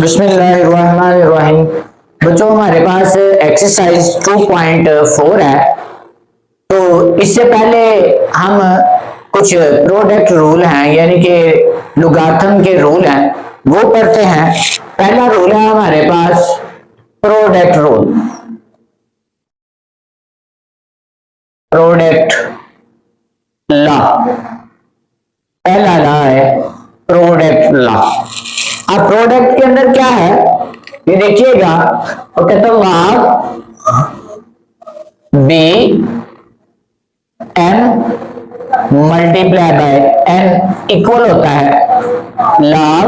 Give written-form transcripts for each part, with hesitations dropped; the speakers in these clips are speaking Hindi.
बिस्मिल्लाहिर्रहमानिर्रहीम। बच्चों, हमारे पास एक्सरसाइज 2.4 है। तो इससे पहले हम कुछ प्रोडक्ट रूल हैं, यानी कि लुगार्थम के रूल हैं, वो पढ़ते हैं। पहला रूल है हमारे पास प्रोडक्ट रूल। प्रोडक्ट लॉ, पहला लॉ है प्रोडक्ट लॉ। अब प्रोडक्ट के अंदर क्या है ये देखिएगा, वो कहता log b n multiply by n equal होता है log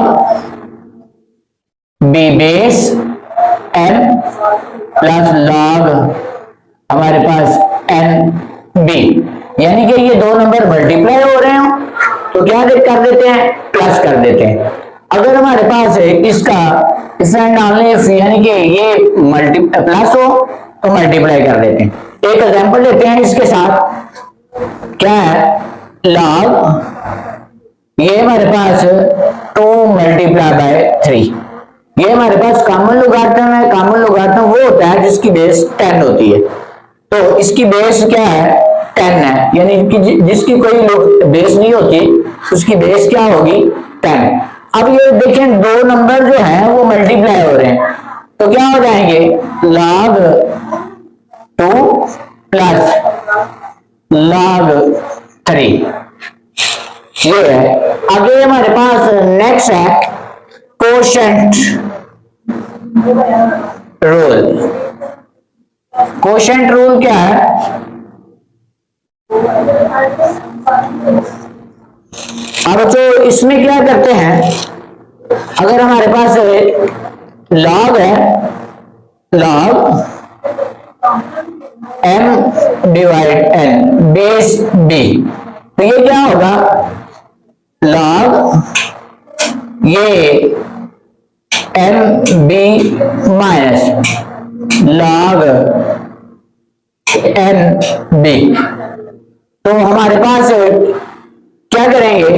b base n plus log हमारे पास एन बी। यानी कि ये दो नंबर मल्टीप्लाई हो रहे हो तो क्या कर देते हैं, प्लस कर देते हैं। अगर हमारे पास इसका यानी कि ये मल्टी प्लस हो तो मल्टीप्लाई कर देते हैं। एक एग्जांपल लेते हैं इसके साथ। क्या है, लॉग ये हमारे पास 2 मल्टीप्लाई बाय 3। ये हमारे पास कॉमन लॉगरिथम है। कॉमन लॉगरिथम वो होता है जिसकी बेस 10 होती है। तो इसकी बेस क्या है, 10 है। यानी कि जिसकी कोई बेस नहीं होती उसकी बेस क्या होगी, 10। अब ये देखें, दो नंबर जो हैं वो मल्टीप्लाई हो रहे हैं तो क्या हो जाएंगे, log 2 प्लस log 3। ये है। आगे हमारे पास नेक्स्ट है कोशेंट रूल। कोशेंट रूल क्या है, अब तो इसमें क्या करते हैं, अगर हमारे पास लॉग है, log m divide n base b, तो ये क्या होगा, लॉग ये m b minus log n b। तो हमारे पास क्या करेंगे,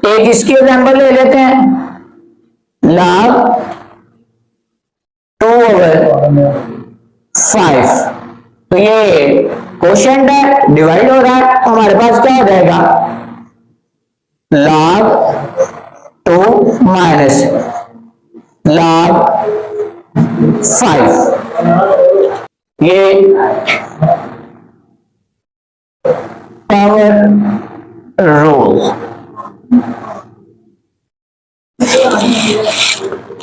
एक इसकी एग्जांपल ले लेते हैं, log 2/5। तो ये कोशेंट है, डिवाइड हो रहा है, तो हमारे पास क्या हो जाएगा, log 2 माइनस log 5। ये पावर रूल।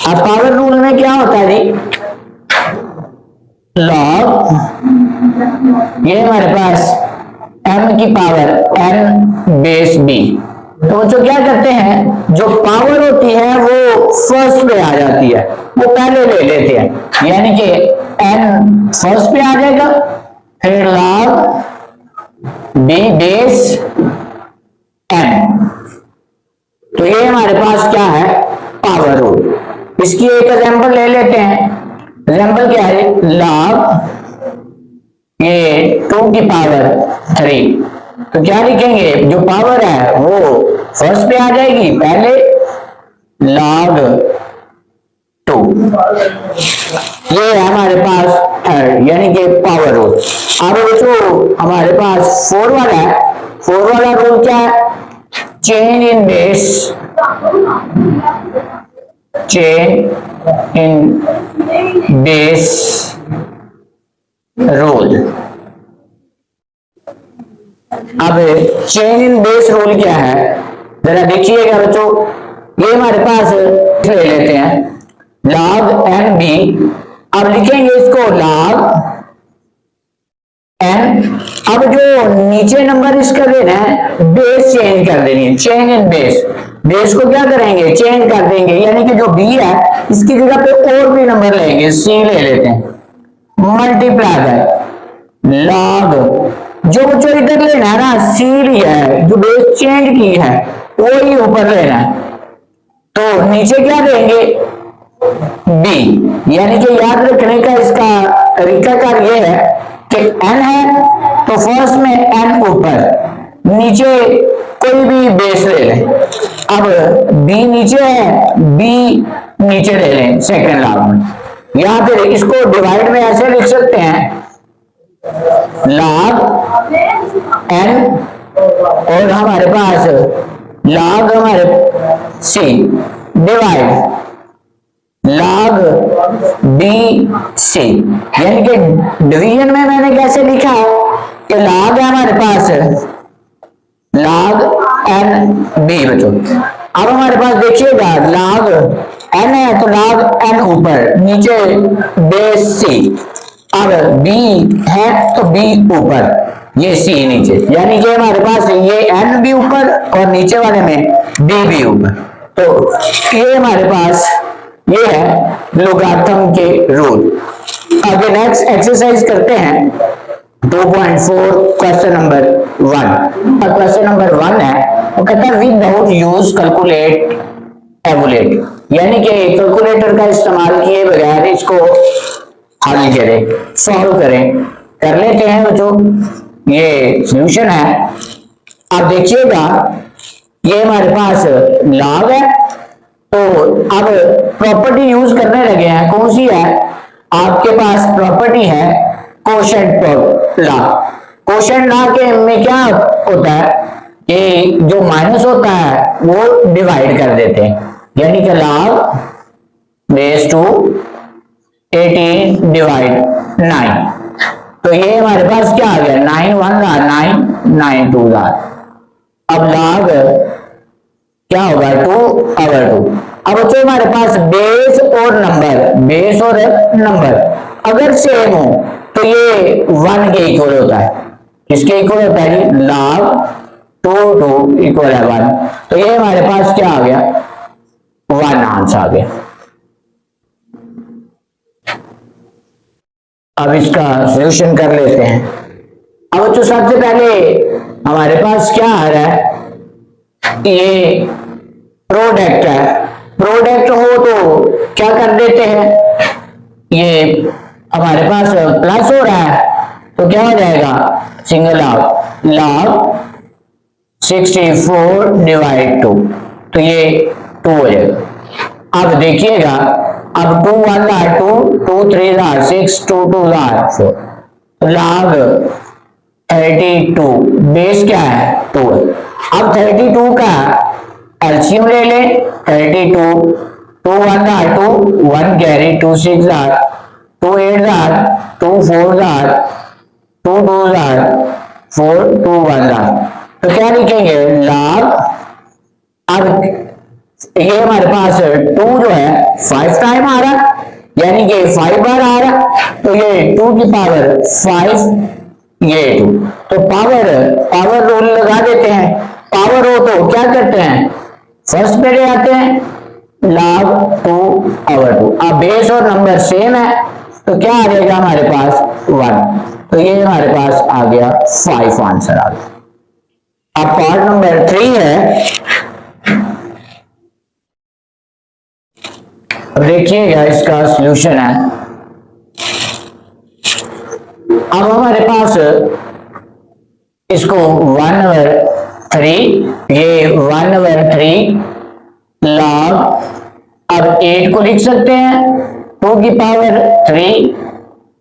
अब पावर रूल में क्या होता है जी, लॉग ये हमारे पास m की पावर n बेस b। तो जो क्या करते हैं, जो पावर होती है वो फर्स्ट पे आ जाती है, वो पहले ले लेते हैं। यानी कि n फर्स्ट पे आ जाएगा, फिर log b बेस n। तो ये हमारे पास क्या है, पावर रूल। इसकी एक एग्जांपल ले लेते हैं। एग्जांपल क्या है, log ये 2 की पावर 3। तो क्या लिखेंगे, जो पावर है वो फर्स्ट पे आ जाएगी, पहले log 2। ये है हमारे पास थर्ड, यानी कि पावर रूल। अब जो हमारे पास 4 वाला है, 4 वाला रूल क्या है, change in base, change in base rule. अब चेंज इन बेस रूल क्या है, जरा देखिएगा बच्चों। ये हमारे पास ले लेते हैं log n b। अब लिखेंगे इसको log n। अब जो नीचे नंबर इसका देना है, बेस चेंज कर देनी है, चेंज इन बेस। बेस को क्या करेंगे, चेंज कर देंगे। यानी कि जो b है इसकी जगह पे और भी नंबर लेंगे, c ले लेते हैं, मल्टीप्लाई बाय log जो बच्चों इधर लेना है ना, सी लिया है, जो बेस चेंज की है वही ऊपर लेना है। तो नीचे क्या देंगे, बी। यानी कि याद रखने का इसका तरीकाकार ये है कि n है तो फर्स्ट में n ऊपर, नीचे कोई भी बेस ले लें। अब b नीचे है, b नीचे ले लें सेकंड लॉग में, या फिर इसको डिवाइड में ऐसे लिख सकते हैं log n, और हमारे पास log हमारे c divide log b c, यानी कि डिवीजन में मैंने कैसे लिखा कि log है हमारे पास log n b बच्चों। अब हमारे पास देखिएगा log n है तो log n ऊपर, नीचे बेस c, अब b है तो b ऊपर, ये c नीचे, यानी कि हमारे पास ये n भी ऊपर और नीचे वाले में b भी ऊपर। तो ये हमारे पास ये है लोगारिथम के रूल। आगे नेक्स्ट एक्सरसाइज करते हैं 2.4 क्वेश्चन नंबर 1। क्वेश्चन नंबर 1 है, वो कहता है विदाउट यूज कैलकुलेट एवुलेट, यानी कि कैलकुलेटर का इस्तेमाल किए बगैर इसको हल करें, सॉल्व करें। कर लेते हैं बच्चों, ये सॉल्यूशन है। आप देखिएगा ये हमारे पास लॉग है, तो अब प्रॉपर्टी यूज करने लगे हैं। कौन सी है? आपके पास प्रॉपर्टी है कोशेंट लॉ। कोशेंट लॉ के में क्या होता है कि जो माइनस होता है वो डिवाइड कर देते हैं, यानी कि log बेस टू 18 डिवाइड 9। तो ये हमारे पास क्या आ गया, 9 1 9 9 2 अब log क्या होगा 2 over 2। अब बच्चों हमारे पास बेस और नंबर अगर सेम हो तो ये 1 के इक्वल होता है। किसके इक्वल होता है? log 2 इक्वल है 1। तो ये हमारे पास क्या आ गया, 1 आंसर आ गया। अब इसका सॉल्यूशन कर लेते हैं। अब बच्चों सबसे पहले हमारे पास क्या आ रहा है, ये प्रोडक्ट है। प्रोडक्ट हो तो क्या कर देते हैं, ये हमारे पास प्लस हो रहा है तो क्या हो जाएगा सिंगल log 64 डिवाइड 2, तो ये 2 हो जाएगा। अब देखिएगा, अब 2 1 2 2 3 6 2 2 4, log 32 बेस क्या है 2 है। अब 32 का एलसीएम ले लें, 32 2 1 2 1 कैरी 2 6 2 8 2 4 2 2 4 2 1 तो क्या लिखेंगे log, अब ये हमारे पास 2 जो है 5 टाइम आ रहा, यानी कि 5 बार आ रहा, तो ये 2 की पावर 5, ये 2, तो पावर रूल लगा देते हैं। पावर हो तो क्या करते हैं, फर्स्ट पे ले आते हैं log 2 over 2। अब बेस और नंबर सेम है तो क्या आ जाएगा हमारे पास 1, तो ये हमारे पास आ गया 5 आंसर आ गया। अब पार्ट नंबर 3 है, देखिएगा इसका सॉल्यूशन है। अब हमारे पास इसको 1/3, ये 1/3 log, अब 8 को लिख सकते हैं 2 की पावर 3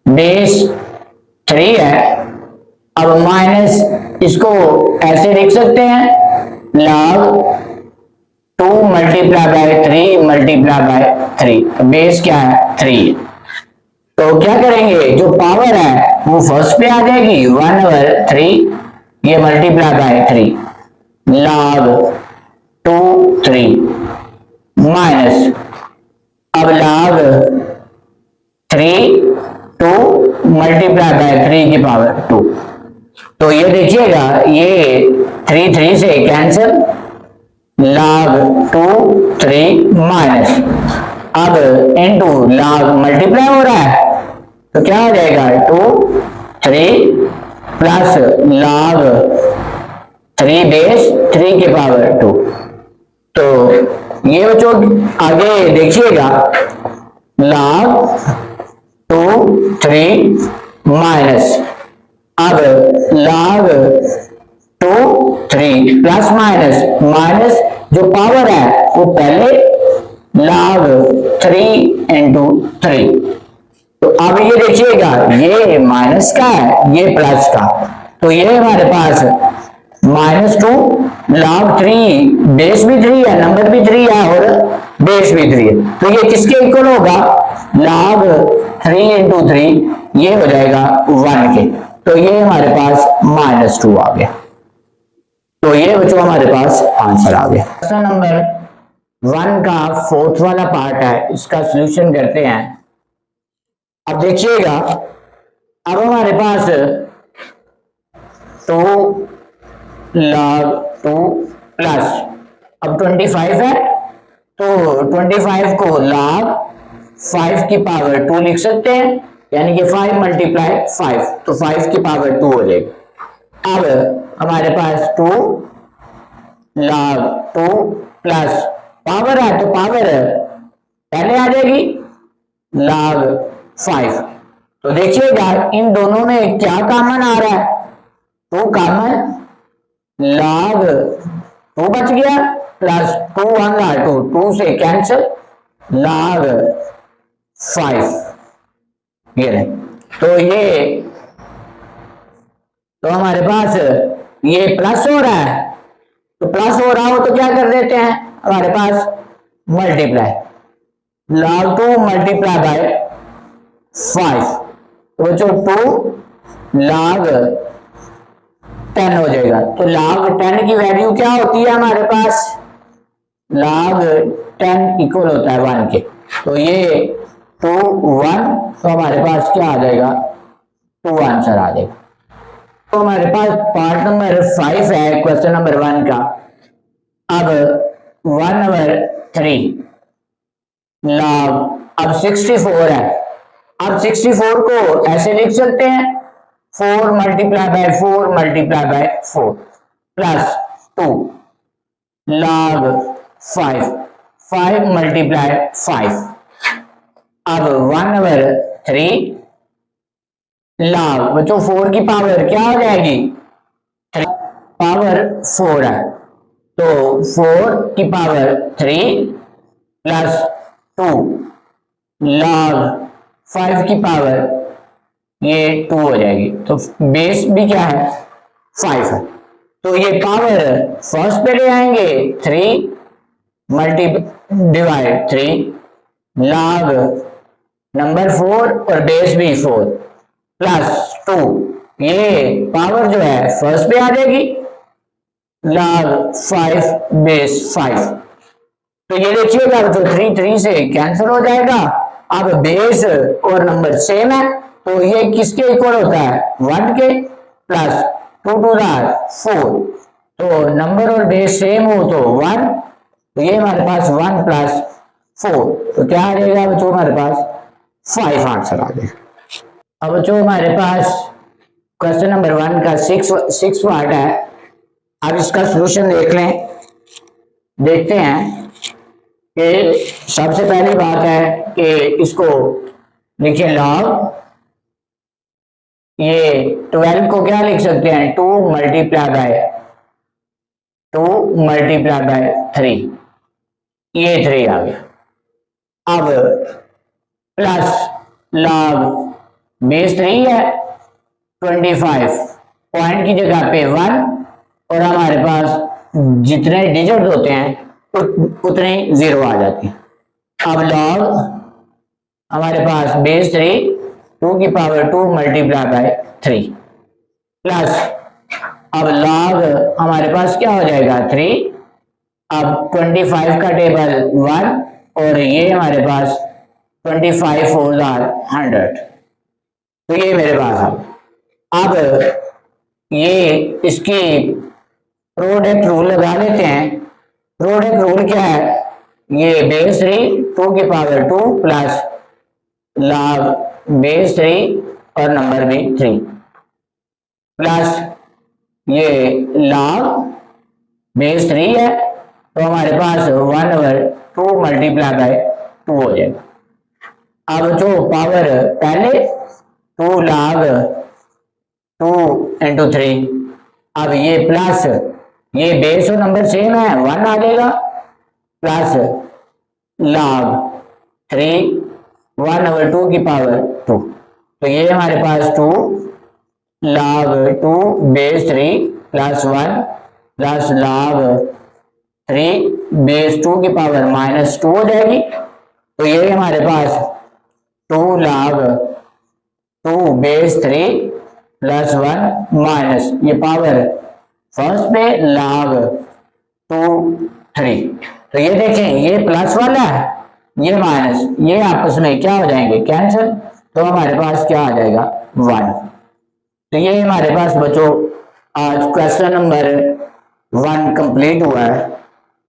बेस 3 है। अब माइनस इसको ऐसे लिख सकते हैं log 2 multiply by 3 multiply by 3, base क्या है 3। तो क्या करेंगे, जो पावर है वो फर्स्ट पे आ जाएगी 1/3, ये मल्टीप्लाई बाय 3 log 2 3 माइनस, अब log 3 2 मल्टीप्लाई बाय 3 की पावर 2। तो ये देखिएगा ये 3 3 से कैंसिल, log 2 3 माइनस, अब इनटू log मल्टीप्लाई हो रहा है तो क्या हो जाएगा 2 3 प्लस log 3 बेस 3 के पावर 2। तो ये बच्चों आगे देखिएगा log 2 3 माइनस, अब log 2 3 प्लस माइनस माइनस जो पावर है वो पहले log 3 इंटू 3। तो अब ये देखिएगा ये माइनस का है ये प्लस का, तो ये हमारे पास -2 log 3 बेस भी 3 है नंबर भी 3 है और बेस भी 3 है, तो ये किसके इक्वल होगा log 3 इंटू 3 ये हो जाएगा 1 के, तो ये हमारे पास -2 आ गया। तो ये बच्चों हमारे पास आंसर आ गया। क्वेश्चन नंबर 1 का फोर्थ वाला पार्ट है, इसका सॉल्यूशन करते हैं। अब देखिएगा अब हमारे पास 2 log 2 प्लस अब 25 है तो 25 को log 5 की पावर 2 लिख सकते हैं, यानी कि 5 मल्टीप्लाई 5 तो 5 की पावर 2 हो जाएगी। अब हमारे पास 2 log 2 प्लस पावर है तो पावर पहले आ जाएगी log 5। तो देखिएगा इन दोनों में क्या कॉमन आ रहा है, 2 कॉमन log 2 बच गया प्लस 2 1 2 2 से कैंसिल log 5 ये रहे। तो हमारे पास ये प्लस हो रहा है, तो प्लस हो रहा हो तो क्या कर देते हैं हमारे पास मल्टीप्लाई log 2 मल्टीप्लाई बाय 5 तो बच्चों 2 log 10 हो जाएगा। तो log 10 की वैल्यू क्या होती है हमारे पास log 10 इक्वल होता है 1 के, तो ये 2 1 तो हमारे पास क्या आ जाएगा 2 आंसर आ जाएगा। तो हमारे पास पार्ट नंबर 5 है क्वेश्चन नंबर 1 का। अब 1 नंबर 3 log अब 64 है, अब 64 को ऐसे लिख सकते हैं 4 multiply by 4 multiply by 4 plus 2 log 5 multiply 5। अब 1 ओवर 3 log बच्चों 4 की पावर क्या हो जाएगी पावर 4 है, तो 4 की पावर 3 प्लस 2 log 5 की पावर ये 2 हो जाएगी, तो बेस भी क्या है 5 है। तो ये पावर फर्स्ट पे ले आएंगे 3 मल्टी डिवाइड 3 log नंबर 4 और बेस भी 4 प्लस 2 ये पावर जो है फर्स्ट पे आ जाएगी log 5 बेस 5। तो ये देखिएगा तो 3 3 से कैंसिल हो जाएगा। अब बेस और नंबर सेम है तो ये किसके इक्वल होता है 1 के प्लस 2 2 4, तो नंबर और बेस सेम हो तो 1, तो ये हमारे पास 1 प्लस 4 तो क्या आ जाएगा बच्चों हमारे पास 5 आंसर आ जाएगा। अब बच्चों हमारे पास क्वेश्चन नंबर 1 का 6 पार्ट है। अब इसका सॉल्यूशन देख लें, देखते हैं कि सबसे पहली बात है कि इसको लिखिए log ये 12 को क्या लिख सकते हैं 2 मल्टीप्लाई बाय 3 ये 3 आ गया। अब प्लस log बेस 3 है 25 पॉइंट की जगह पे 1 और हमारे पास जितने डिजिट होते हैं उतने 0 आ जाते हैं। अब log हमारे पास बेस 3 2 की पावर 2 मल्टीप्लाई बाय 3 प्लस अब log हमारे पास क्या हो जाएगा 3, अब 25 का टेबल 1 और ये हमारे पास 25 4 100, तो ये मेरे पास आ। अब ये इसकी प्रोडक्ट रूल लगा लेते हैं। प्रोडक्ट रूल क्या है, ये बेस 3 2 की पावर 2 प्लस log बेस 3 और नंबर भी 3 प्लस ये log बेस 3 है तो हमारे पास 1 ओवर 2 मल्टीप्लाई बाय 2 हो जाएगा। अब जो पावर पहले 2 log 2 इंटू 3, अब ये प्लस ये बेस और नंबर सेम है, 1 आ जाएगा प्लस log 3 1/2 की पावर 2। तो ये हमारे पास 2 log 2 base 3 plus 1 plus log 3 base 2 की पावर -2 हो जाएगी। तो ये हमारे पास 2 log 2 बेस 3 प्लस 1 माइनस ये पावर फर्स्ट पे log 2 3। तो ये देखें ये प्लस वाला है ये माइनस, ये आपस में क्या हो जाएंगे कैंसिल, तो हमारे पास क्या आ जाएगा 1। तो ये हमारे पास बच्चों आज क्वेश्चन नंबर 1 कंप्लीट हुआ है।